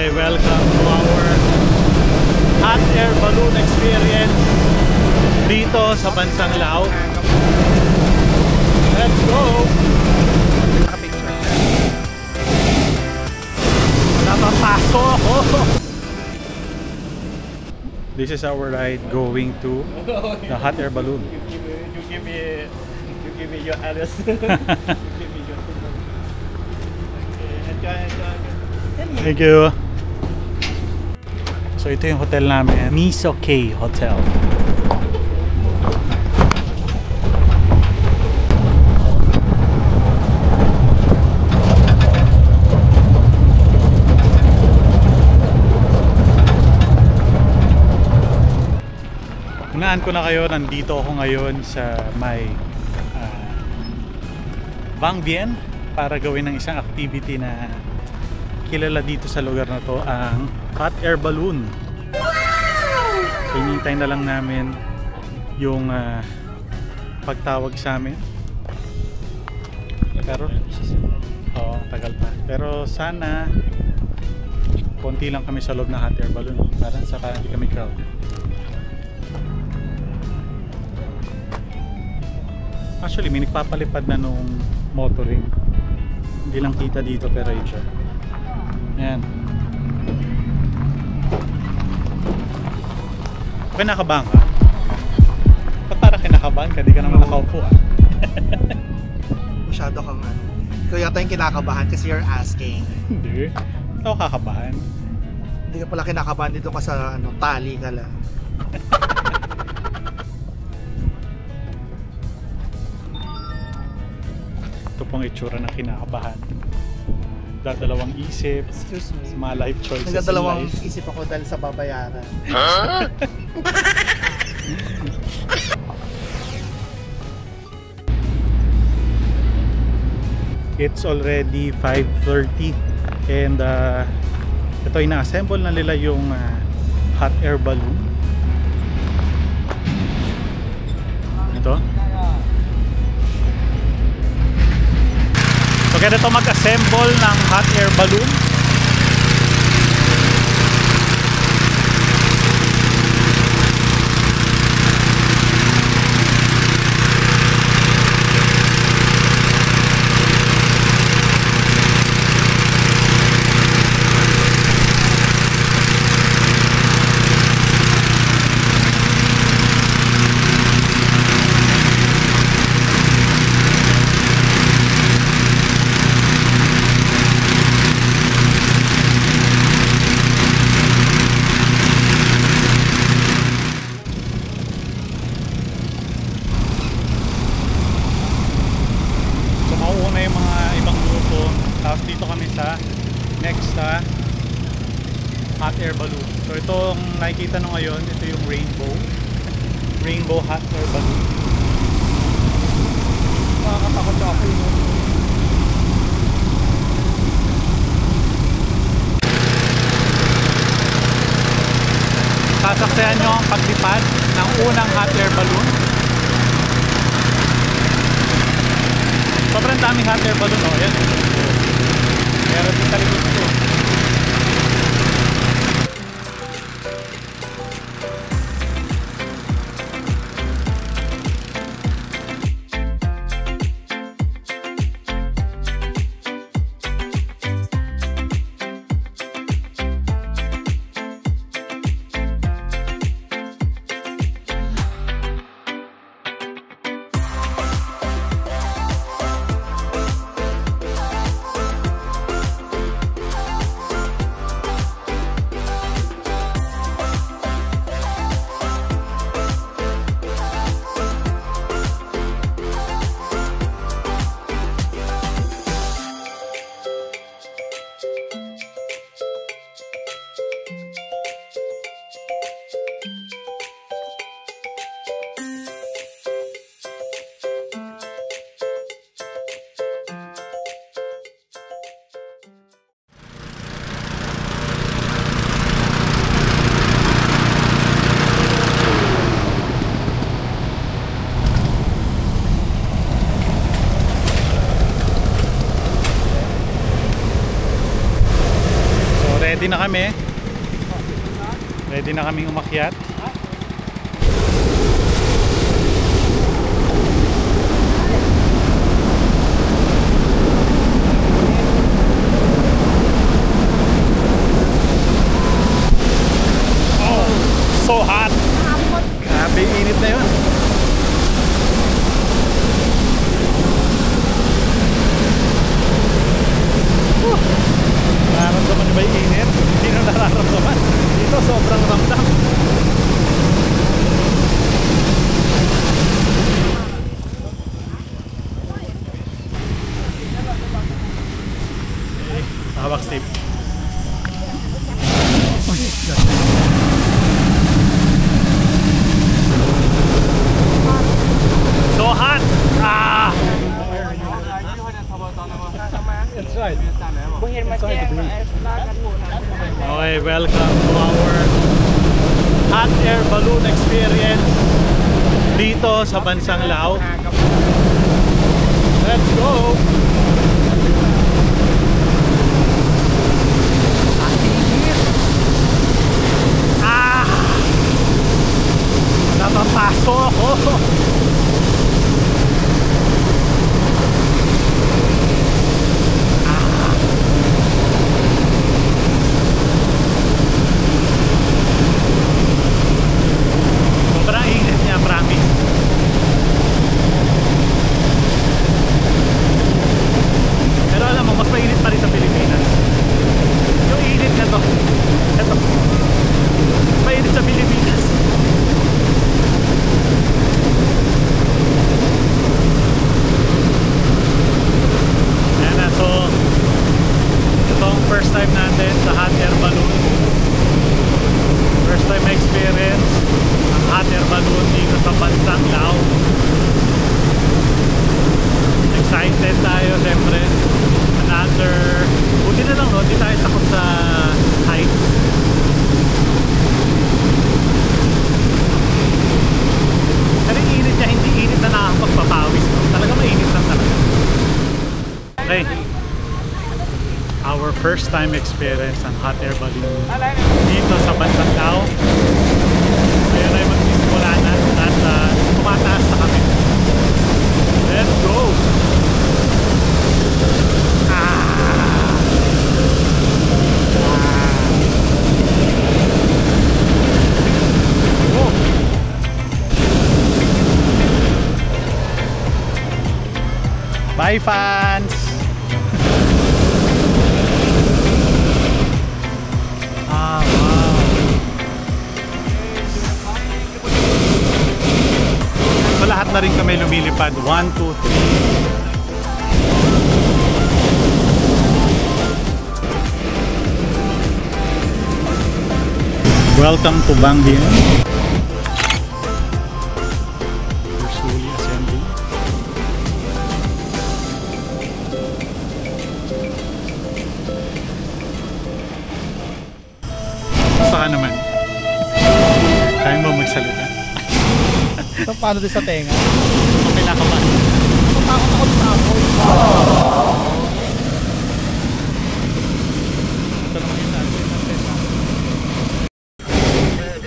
Hi, welcome to our hot air balloon experience dito sa bansang Laos. Let's go! Napapasok ako! This is our ride going to the hot air balloon. You give me your address. You give me your number. Okay, enjoy. Thank you. So ito yung hotel namin, Miso K Hotel. Unaan ko na kayo, nandito ako ngayon sa may Vang Vieng para gawin ng isang activity na kilala dito sa lugar na to, ang hot air balloon. So hinihintay na lang namin yung pagtawag sa amin. Pero tagal pa. Pero sana konti lang kami sa loob ng hot air balloon para hindi kami crowd. Actually, may nagpapalipad na nung motoring. Hindi lang kita dito pero yun siya. Ayan. Kinakabahan ka? Ba't parang kinakabahan ka? Di ka naman nakaupo ah. Masyado kang ano. Ikaw yata yung kinakabahan kasi you're asking. Hindi. Ito kakabahan. Hindi ka pala kinakabahan, dito ka sa ano, tali ka lang. Ito pong itsura ng kinakabahan. Dadalawang isip. Excuse me. Sa mga life choices. Nagdadalawang isip ako dahil sa babayaran. It's already 5:30 and ito ina-assemble na nila yung hot air balloon. Ito. So ganito mag-assemble ng hot air balloon. Tapos dito kami sa next hot air balloon. So itong nakikita nyo ngayon, ito yung rainbow hot air balloon. Nakakatakot ako yun. Sasaksayan nyo ang paglipad ng unang hot air balloon. Sobrang daming hot air balloon, oh, yan. Meron din sa likod ko. ready na kami. Ready na kaming umakyat. Oh, so hot. Grabe, init na yun. Nararamdaman nyo ba yung init? Hindi nyo nararamdaman. Dito sobrang ramdam. Hawak Steve. So hot! Ah! That's right. Okay, welcome to our hot air balloon experience dito sa bansang Laos. Let's go! Ah! Napapaso ako! Sobrang init niya, promise. Pero alam mo, mas mainit pa rin sa Pilipinas. Yung init na to, eto, mainit sa Pilipinas. Ayan na, so ito ang first time natin sa hot air balloon. First time experience ang hot air balloon dito sa bansang Laos. Excited tayo siyempre. Buti na lang no, hindi tayo takot sa height. Pero yung init niya, hindi init na nakakapagpapawis no? Talaga mainit lang talaga. Okay, our first time experience ang hot air balloon dito sa bansang Laos. Ngayon ay magsisimula na at tumataas na kami. Let's go! Bye fans! Wow. So lahat na rin kami lumilipad. 1, 2, 3. Welcome to Bangdien. We're slowly ascending. Basta ka naman. Kaya mo magsalita. So, paano din sa tenga? Okay na ka ba? Takot ako sa apoy. Ito lang yun natin.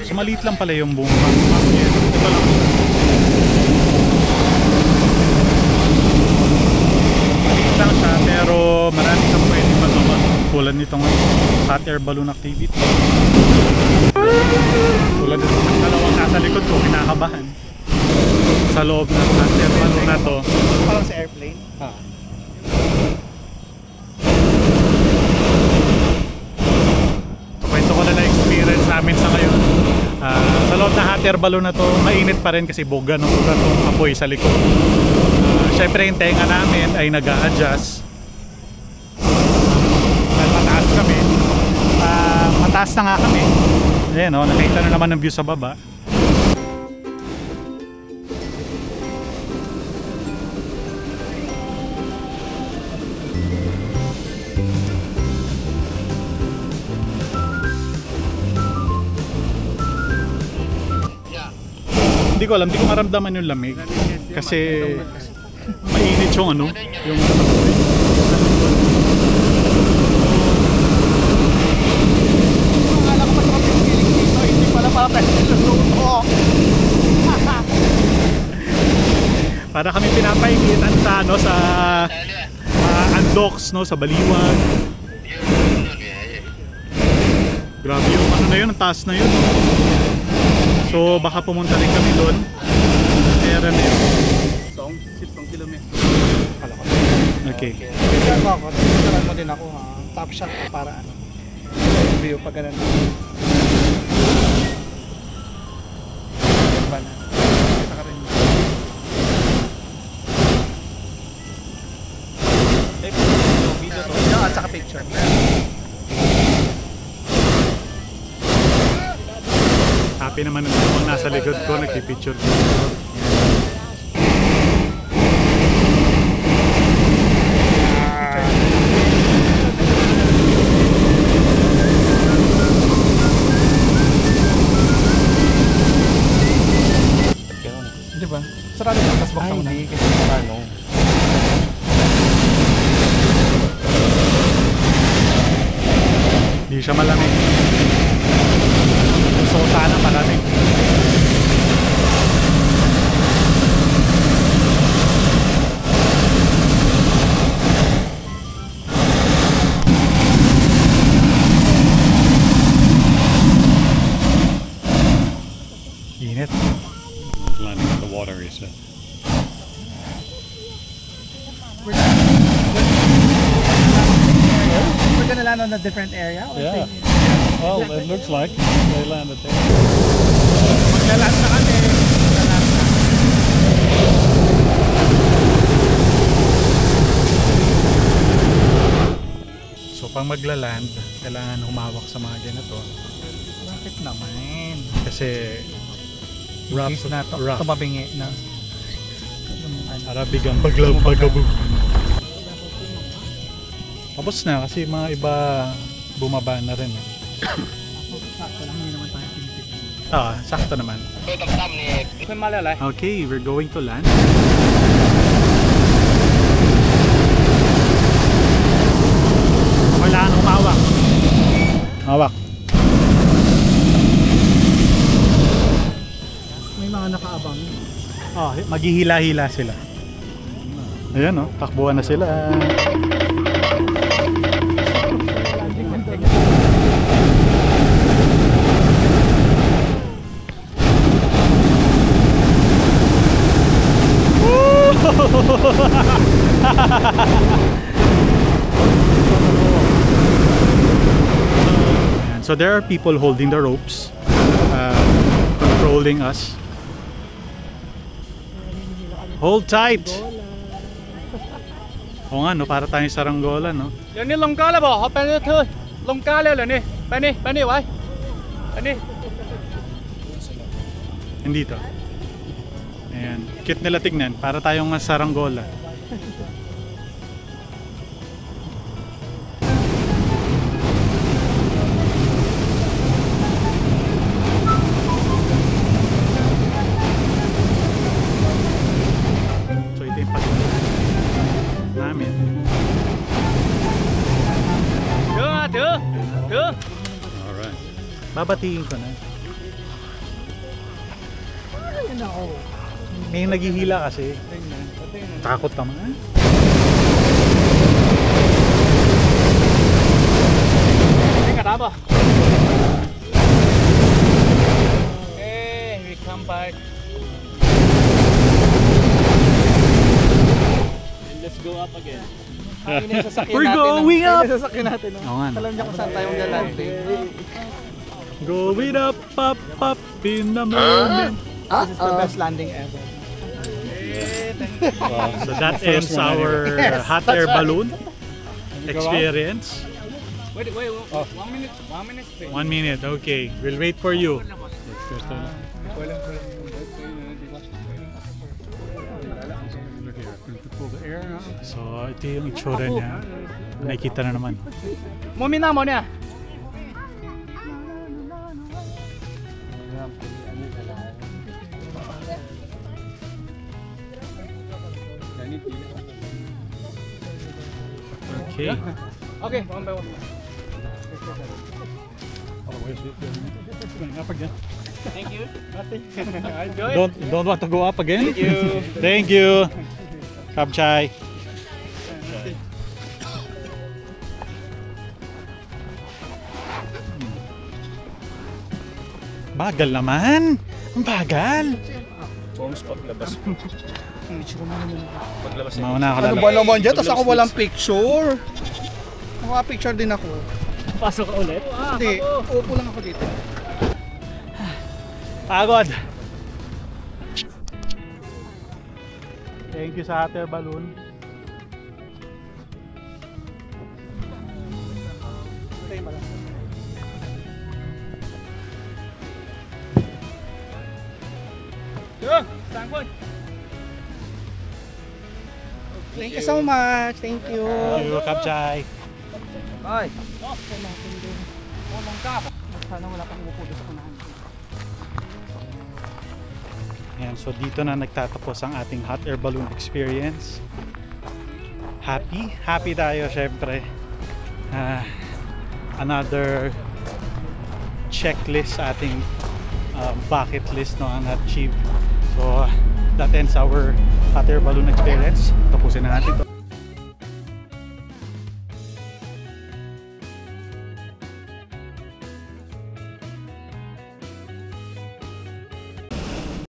So maliit lang pala yung buong Bangdien. Ito lang. Maliit lang siya pero marami kang pwede magawa. Tulad nitong hot air balloon activity. Tulad nitong dalawang nasa likod ko, kinakabahan. Sa loob ng hot air balloon na to. Parang sa airplane. Kwento ko na experience namin sa ngayon. Sa loob ng hot air balloon na to, mainit pa rin kasi boga ng apoy sa likod. Syempre yung tenga namin ay nag-a-adjust. Dahil mataas kami. Mataas na nga kami. Ayan o, nakita na naman ng view sa baba. Hindi ko alam, hindi ko maramdaman yung lamig kasi mainit yung ano, yung Para kami pinapaingitan sa ano sa Andox, no, sa Baliwag. Grabe yung ano na yun, ang taas na yun. So baka pumunta rin kami doon. Meron na yun. 10 kilometro. Okay. Picture mo ako, picturean mo din ako ha. Top shot ko para ano. View pag ganun. Ba na. Kita ka rin. Video at saka picture. Happy naman ang nasa likod ko, nagpipicture. Di ba? Sarado na, tapos buksan mo na. Hindi, kasi paano? Hindi siya malamig. So sana malamig. Init. Landing in the water, he said. We're gonna land on a different area? Or Yeah. same? Well, it looks like they landed there. Maglaland na kami. Maglaland na. So pang maglaland, kailangan humawak sa mga ganito. Bakit naman? Kasi rough Is na to. rough. Tumabingi na. Arabic ang paglampagabog. Tapos na kasi mga iba bumaba na rin. Sakto lang, hindi naman tayo pinipit. Sakto naman. May malalay. Okay, we're going to land. Kailangan humawak. Hawak. May mga nakaabang. Maghihila-hila sila. Ayan takbuhan na sila. So there are people holding the ropes, controlling us. Hold tight! Oo nga, no? Para tayong saranggola, no? เดี๋ยวนี้ลงก้าแล้วบอกเขาไปนี่เธอลงก้าแล้วเหรอนี่ไปนี่ไว้ไปนี่ Hindi to. Ayan. Cute nila tignan. Para tayong saranggola. So ito yung pagkakas namin. ถือ All right. Babatiin ko na. Ayun ako. May naghihila kasi. Takot naman. Hindi ka tama. Okay, we come back. And let's go up again. We're going up! Sasakyan natin. Oo nga, no? Alam niya kung saan tayong galanding. Going up, up, up in the morning. This is the best landing ever. So that ends our hot air balloon experience. Wait, 1 minute. 1 minute. 1 minute, okay. We'll wait for you. So ito yung itsura niya. Nakikita na naman. Mumina mo niya. Okay. Okay, one by one. Otherwise, it's going up again. Thank you. Enjoy. Don't want to go up again? Thank you. Thank you. Kapchay. Bagal naman. Ang bagal. Bones paglabas. Paglabas Mauna ka Ano lang. ba naman dyan? Tapos ako walang picture. Naka-picture din ako. Pasok ka ulit? Hindi, upo lang ako dito. Pagod. Thank you sa hot air balloon. Okay, malaki. Sangkot. Thank you so much. Thank you. Thank you, Kapchay. Bye. Sana wala pang upo doon sa unahan. Ayan, so dito na nagtatapos ang ating hot air balloon experience. Happy? Happy tayo syempre. Another checklist sa ating bucket list no, ang achieve. So that ends our hot air balloon experience. Tapusin na natin to.